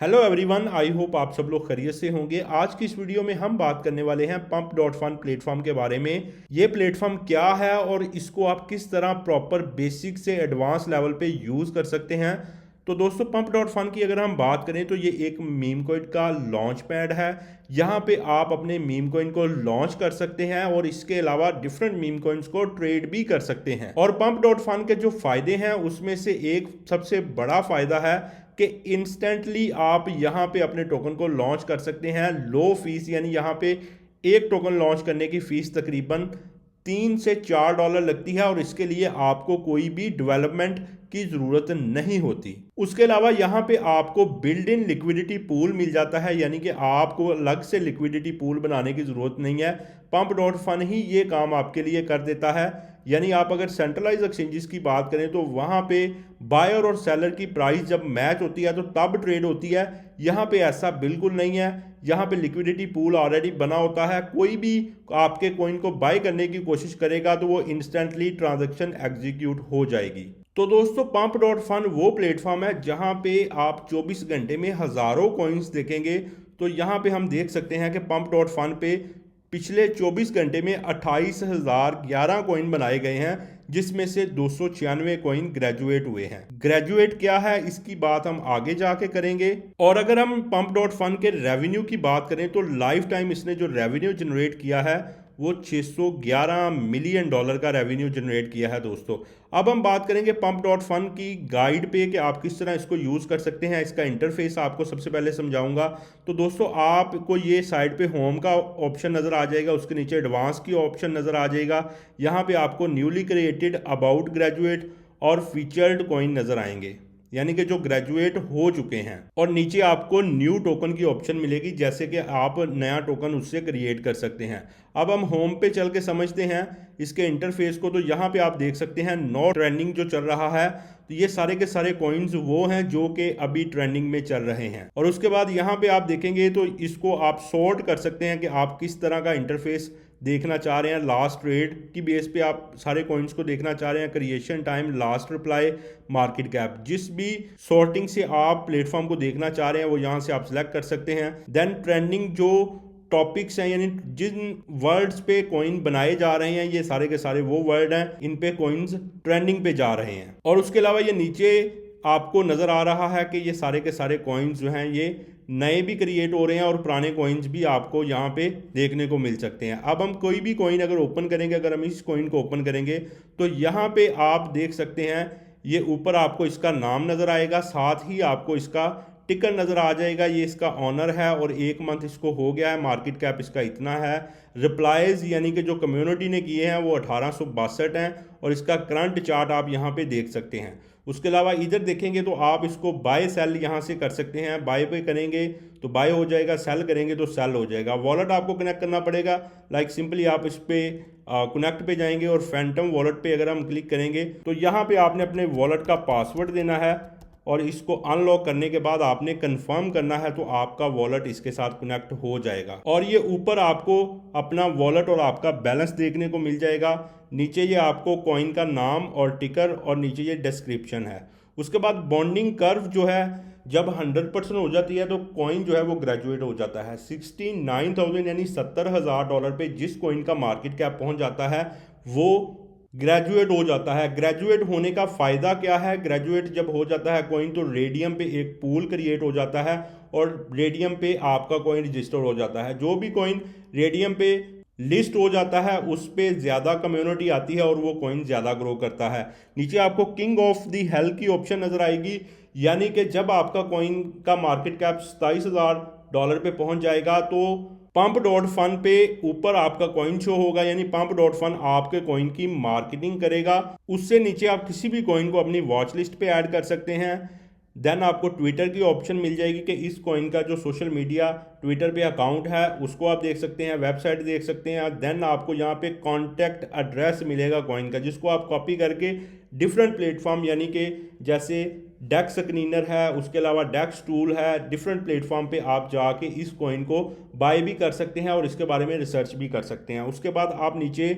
Hello everyone, I hope आप सब लोग खैरियत से होंगे। आज की इस वीडियो में हम बात करने वाले हैं पंप डॉट फन प्लेटफॉर्म के बारे में। ये प्लेटफॉर्म क्या है और इसको आप किस तरह प्रॉपर बेसिक से एडवांस लेवल पे यूज़ कर सकते हैं। तो दोस्तों, पंप डॉट फन की अगर हम बात करें तो ये एक मीम कॉइन का लॉन्च पैड है। यहाँ पे आप अपने मीम कॉइन को लॉन्च कर सकते हैं और इसके अलावा डिफरेंट मीम कॉइन्स को ट्रेड भी कर सकते हैं। और पंप डॉट फन के जो फायदे हैं उसमें से एक सबसे बड़ा फायदा है कि इंस्टेंटली आप यहाँ पे अपने टोकन को लॉन्च कर सकते हैं लो फीस। यानी यहाँ पे एक टोकन लॉन्च करने की फीस तकरीबन $3 से $4 लगती है और इसके लिए आपको कोई भी डेवलपमेंट की ज़रूरत नहीं होती। उसके अलावा यहाँ पे आपको बिल्ड इन लिक्विडिटी पूल मिल जाता है, यानी कि आपको अलग से लिक्विडिटी पूल बनाने की ज़रूरत नहीं है। पंप डॉट फन ही ये काम आपके लिए कर देता है। यानी आप अगर सेंट्रलाइज एक्सचेंजेस की बात करें तो वहाँ पे बायर और सेलर की प्राइस जब मैच होती है तो तब ट्रेड होती है। यहाँ पे ऐसा बिल्कुल नहीं है। यहाँ पे लिक्विडिटी पूल ऑलरेडी बना होता है। कोई भी आपके कॉइन को बाय करने की कोशिश करेगा तो वो इंस्टेंटली ट्रांजैक्शन एग्जीक्यूट हो जाएगी। तो दोस्तों, पंप डॉट फन वो प्लेटफॉर्म है जहाँ पे आप 24 घंटे में हज़ारों कॉइन्स देखेंगे। तो यहाँ पे हम देख सकते हैं कि पंप डॉट फन पे पिछले 24 घंटे में 28,011 कॉइन बनाए गए हैं, जिसमें से 296 कॉइन ग्रेजुएट हुए हैं। ग्रेजुएट क्या है इसकी बात हम आगे जाके करेंगे। और अगर हम पंप डॉट फन के रेवेन्यू की बात करें तो लाइफ टाइम इसने जो रेवेन्यू जनरेट किया है वो $611 मिलियन का रेवेन्यू जनरेट किया है दोस्तों। अब हम बात करेंगे पंप डॉट फन की गाइड पे कि आप किस तरह इसको यूज़ कर सकते हैं। इसका इंटरफेस आपको सबसे पहले समझाऊंगा। तो दोस्तों, आपको ये साइड पे होम का ऑप्शन नज़र आ जाएगा, उसके नीचे एडवांस की ऑप्शन नज़र आ जाएगा। यहाँ पे आपको न्यूली क्रिएटेड, अबाउट ग्रेजुएट और फीचर्ड कॉइन नज़र आएंगे, यानी कि जो ग्रेजुएट हो चुके हैं। और नीचे आपको न्यू टोकन की ऑप्शन मिलेगी, जैसे कि आप नया टोकन उससे क्रिएट कर सकते हैं। अब हम होम पे चल के समझते हैं इसके इंटरफेस को। तो यहाँ पे आप देख सकते हैं नो ट्रेंडिंग जो चल रहा है। तो ये सारे के सारे कॉइन्स वो हैं जो कि अभी ट्रेंडिंग में चल रहे हैं। और उसके बाद यहाँ पे आप देखेंगे तो इसको आप सॉर्ट कर सकते हैं कि आप किस तरह का इंटरफेस देखना चाह रहे हैं। लास्ट ट्रेड की बेस पे आप सारे कॉइन्स को देखना चाह रहे हैं, creation time, last reply, market cap. जिस भी सॉर्टिंग से आप प्लेटफॉर्म को देखना चाह रहे हैं वो यहाँ से आप सिलेक्ट कर सकते हैं। देन ट्रेंडिंग जो टॉपिक्स हैं, यानी जिन वर्ड्स पे कॉइन बनाए जा रहे हैं, ये सारे के सारे वो वर्ड हैं, इन पे कॉइन्स ट्रेंडिंग पे जा रहे हैं। और उसके अलावा ये नीचे आपको नज़र आ रहा है कि ये सारे के सारे कॉइन्स जो हैं ये नए भी क्रिएट हो रहे हैं और पुराने कॉइन्स भी आपको यहाँ पे देखने को मिल सकते हैं। अब हम कोई भी कॉइन अगर ओपन करेंगे, अगर हम इस कॉइन को ओपन करेंगे तो यहाँ पे आप देख सकते हैं ये ऊपर आपको इसका नाम नज़र आएगा, साथ ही आपको इसका टिकर नज़र आ जाएगा। ये इसका ऑनर है और 1 मंथ इसको हो गया है। मार्केट कैप इसका इतना है। रिप्लाईज यानी कि जो कम्युनिटी ने किए हैं वो 1862 हैं और इसका करंट चार्ट आप यहाँ पे देख सकते हैं। उसके अलावा इधर देखेंगे तो आप इसको बाय सेल यहाँ से कर सकते हैं। बाय पे करेंगे तो बाय हो जाएगा, सेल करेंगे तो सेल हो जाएगा। वॉलेट आपको कनेक्ट करना पड़ेगा। लाइक सिंपली आप इस पे कनेक्ट पे जाएंगे और फैंटम वॉलेट पे अगर हम क्लिक करेंगे तो यहाँ पे आपने अपने वॉलेट का पासवर्ड देना है और इसको अनलॉक करने के बाद आपने कंफर्म करना है तो आपका वॉलेट इसके साथ कनेक्ट हो जाएगा। और ये ऊपर आपको अपना वॉलेट और आपका बैलेंस देखने को मिल जाएगा। नीचे ये आपको कॉइन का नाम और टिकर और नीचे ये डिस्क्रिप्शन है। उसके बाद बॉन्डिंग कर्व जो है जब 100% हो जाती है तो कॉइन जो है वो ग्रेजुएट हो जाता है। 69,000 यानी $70,000 पे जिस कॉइन का मार्केट कैप पहुंच जाता है वो ग्रेजुएट हो जाता है। ग्रेजुएट होने का फ़ायदा क्या है? ग्रेजुएट जब हो जाता है कॉइन तो रेडियम पे एक पूल क्रिएट हो जाता है और रेडियम पे आपका कॉइन रजिस्टर हो जाता है। जो भी कॉइन रेडियम पे लिस्ट हो जाता है उस पे ज़्यादा कम्युनिटी आती है और वो कॉइन ज़्यादा ग्रो करता है। नीचे आपको किंग ऑफ दी हेल की ऑप्शन नज़र आएगी, यानी कि जब आपका कॉइन का मार्केट कैप $27,000 पे पहुंच जाएगा तो पंप डॉट फन पे ऊपर आपका कॉइन शो होगा, यानी पंप डॉट फन आपके कॉइन की मार्केटिंग करेगा। उससे नीचे आप किसी भी कॉइन को अपनी वॉच लिस्ट पे ऐड कर सकते हैं। देन आपको ट्विटर की ऑप्शन मिल जाएगी कि इस कॉइन का जो सोशल मीडिया ट्विटर पे अकाउंट है उसको आप देख सकते हैं, वेबसाइट देख सकते हैं। देन आपको यहाँ पे कॉन्टैक्ट एड्रेस मिलेगा कॉइन का, जिसको आप कॉपी करके डिफरेंट प्लेटफॉर्म यानी कि जैसे डेक्स क्लीनर है, उसके अलावा डेक्स टूल है, डिफरेंट प्लेटफॉर्म पे आप जाके इस कॉइन को बाय भी कर सकते हैं और इसके बारे में रिसर्च भी कर सकते हैं। उसके बाद आप नीचे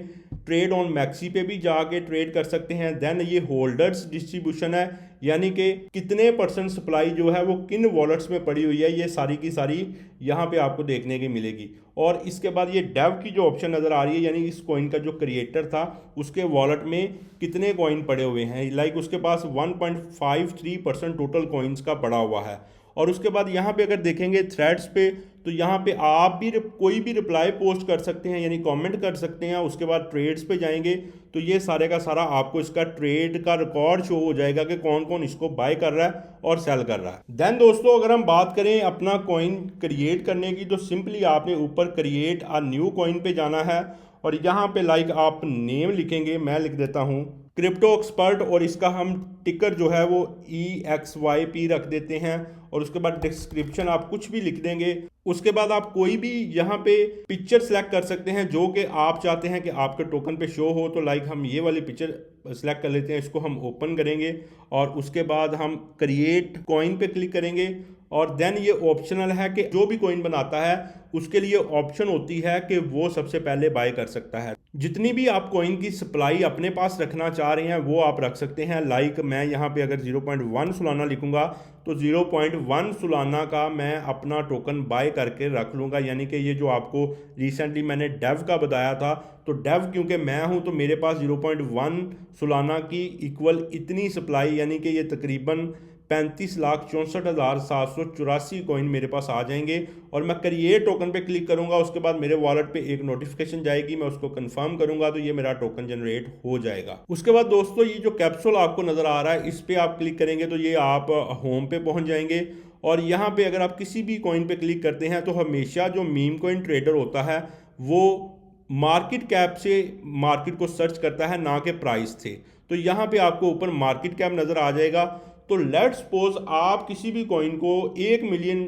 ट्रेड ऑन मैक्सी पे भी जाके ट्रेड कर सकते हैं। देन ये होल्डर्स डिस्ट्रीब्यूशन है, यानी कि कितने % सप्लाई जो है वो किन वॉलेट्स में पड़ी हुई है, ये सारी की सारी यहाँ पे आपको देखने की मिलेगी। और इसके बाद ये डेव की जो ऑप्शन नज़र आ रही है, यानी इस कॉइन का जो क्रिएटर था उसके वॉलेट में कितने कॉइन पड़े हुए हैं, लाइक उसके पास 1.53% टोटल कॉइन्स का पड़ा हुआ है। और उसके बाद यहाँ पे अगर देखेंगे थ्रेड्स पे, तो यहाँ पे आप भी कोई भी रिप्लाई पोस्ट कर सकते हैं, यानी कमेंट कर सकते हैं। उसके बाद ट्रेड्स पे जाएंगे तो ये सारे का सारा आपको इसका ट्रेड का रिकॉर्ड शो हो जाएगा कि कौन कौन इसको बाय कर रहा है और सेल कर रहा है। देन दोस्तों अगर हम बात करें अपना कॉइन क्रिएट करने की, तो सिंपली आपने ऊपर क्रिएट अ न्यू कॉइन पे जाना है और यहाँ पे लाइक आप नेम लिखेंगे, मैं लिख देता हूँ क्रिप्टो एक्सपर्ट, और इसका हम टिकर जो है वो EXYP रख देते हैं। और उसके बाद डिस्क्रिप्शन आप कुछ भी लिख देंगे। उसके बाद आप कोई भी यहाँ पे पिक्चर सेलेक्ट कर सकते हैं जो कि आप चाहते हैं कि आपके टोकन पे शो हो। तो लाइक हम ये वाली पिक्चर सेलेक्ट कर लेते हैं, इसको हम ओपन करेंगे और उसके बाद हम क्रिएट कॉइन पे क्लिक करेंगे। और देन ये ऑप्शनल है कि जो भी कॉइन बनाता है उसके लिए ऑप्शन होती है कि वो सबसे पहले बाय कर सकता है। जितनी भी आप कॉइन की सप्लाई अपने पास रखना चाह रहे हैं वो आप रख सकते हैं। लाइक मैं यहाँ पे अगर 0.1 सुलाना लिखूंगा तो 0.1 सुलाना का मैं अपना टोकन बाय करके रख लूँगा। यानी कि ये जो आपको रिसेंटली मैंने डेव का बताया था, तो डेव क्योंकि मैं हूँ तो मेरे पास 0.1 सुलाना की इक्वल इतनी सप्लाई, यानी कि ये तकरीबन 35,64,784 कॉइन मेरे पास आ जाएंगे। और मैं क्रिएट टोकन पे क्लिक करूंगा, उसके बाद मेरे वॉलेट पे एक नोटिफिकेशन जाएगी, मैं उसको कंफर्म करूंगा तो ये मेरा टोकन जनरेट हो जाएगा। उसके बाद दोस्तों ये जो कैप्सूल आपको नजर आ रहा है इस पे आप क्लिक करेंगे तो ये आप होम पे पहुंच जाएंगे। और यहाँ पे अगर आप किसी भी कॉइन पे क्लिक करते हैं तो हमेशा जो मीम कॉइन ट्रेडर होता है वो मार्केट कैप से मार्केट को सर्च करता है, ना कि प्राइस थे। तो यहाँ पे आपको ऊपर मार्केट कैप नजर आ जाएगा। तो लेट्स सपोज आप किसी भी कॉइन को $1 मिलियन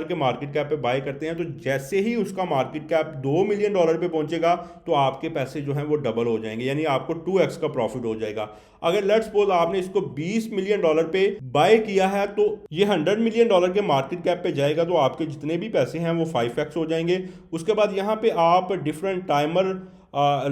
के मार्केट कैप पे बाय करते हैं, तो जैसे ही उसका मार्केट कैप $2 मिलियन पे पहुंचेगा तो आपके पैसे जो हैं वो डबल हो जाएंगे, यानी आपको 2x का प्रॉफिट हो जाएगा। अगर लेट्स सपोज आपने इसको $20 मिलियन पे बाय किया है तो ये $100 मिलियन के मार्केट कैप पे जाएगा, तो आपके जितने भी पैसे हैं वो 5x हो जाएंगे। उसके बाद यहाँ पे आप डिफरेंट टाइमर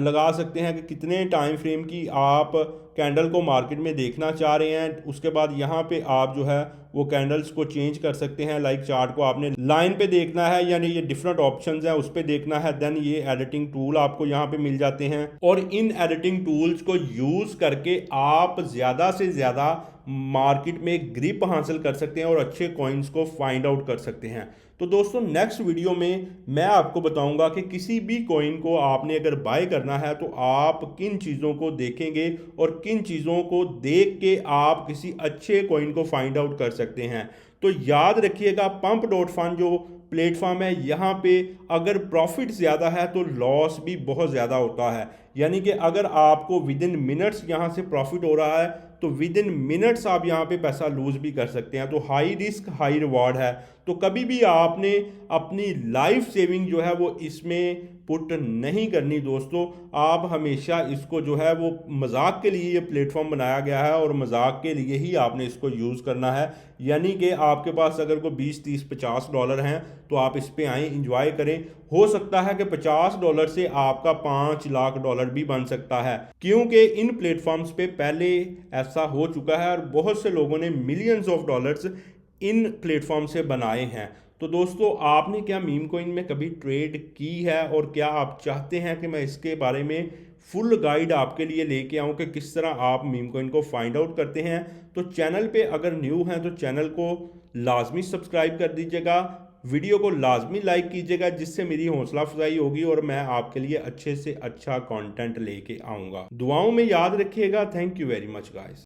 लगा सकते हैं कि कितने टाइम फ्रेम की आप कैंडल को मार्केट में देखना चाह रहे हैं। उसके बाद यहाँ पे आप जो है वो कैंडल्स को चेंज कर सकते हैं। लाइक चार्ट को आपने लाइन पे देखना है, यानी ये डिफरेंट ऑप्शंस हैं उस पे देखना है। देन ये एडिटिंग टूल आपको यहाँ पे मिल जाते हैं और इन एडिटिंग टूल्स को यूज करके आप ज़्यादा से ज़्यादा मार्केट में ग्रिप हासिल कर सकते हैं और अच्छे कॉइन्स को फाइंड आउट कर सकते हैं। तो दोस्तों नेक्स्ट वीडियो में मैं आपको बताऊंगा कि किसी भी कॉइन को आपने अगर बाय करना है तो आप किन चीज़ों को देखेंगे और किन चीज़ों को देख के आप किसी अच्छे कॉइन को फाइंड आउट कर सकते हैं। तो याद रखिएगा pump.fun जो प्लेटफॉर्म है, यहाँ पे अगर प्रॉफिट ज़्यादा है तो लॉस भी बहुत ज़्यादा होता है। यानी कि अगर आपको विद इन मिनट्स यहाँ से प्रॉफिट हो रहा है तो विद इन मिनट्स आप यहाँ पे पैसा लूज भी कर सकते हैं। तो हाई रिस्क हाई रिवॉर्ड है, तो कभी भी आपने अपनी लाइफ सेविंग जो है वो इसमें पुट नहीं करनी दोस्तों। आप हमेशा इसको जो है वो मजाक के लिए ये प्लेटफॉर्म बनाया गया है और मजाक के लिए ही आपने इसको यूज़ करना है। यानी कि आपके पास अगर कोई $20, $30, $50 हैं तो आप इस पे आएँ, इंजॉय करें। हो सकता है कि $50 से आपका $5 लाख भी बन सकता है, क्योंकि इन प्लेटफॉर्म्स पे पहले ऐसा हो चुका है और बहुत से लोगों ने millions of dollars in platform से बनाए हैं। तो दोस्तों आपने क्या मीम कॉइन में कभी ट्रेड की है और क्या आप चाहते हैं कि मैं इसके बारे में फुल गाइड आपके लिए लेके आऊं कि किस तरह आप मीम कॉइन को फाइंड आउट करते हैं? तो चैनल पे अगर न्यू हैं तो चैनल को लाजमी सब्सक्राइब कर दीजिएगा, वीडियो को लाजमी लाइक कीजिएगा, जिससे मेरी हौसला अफजाई होगी और मैं आपके लिए अच्छे से अच्छा कंटेंट लेके आऊँगा। दुआओं में याद रखिएगा। Thank you very much guys.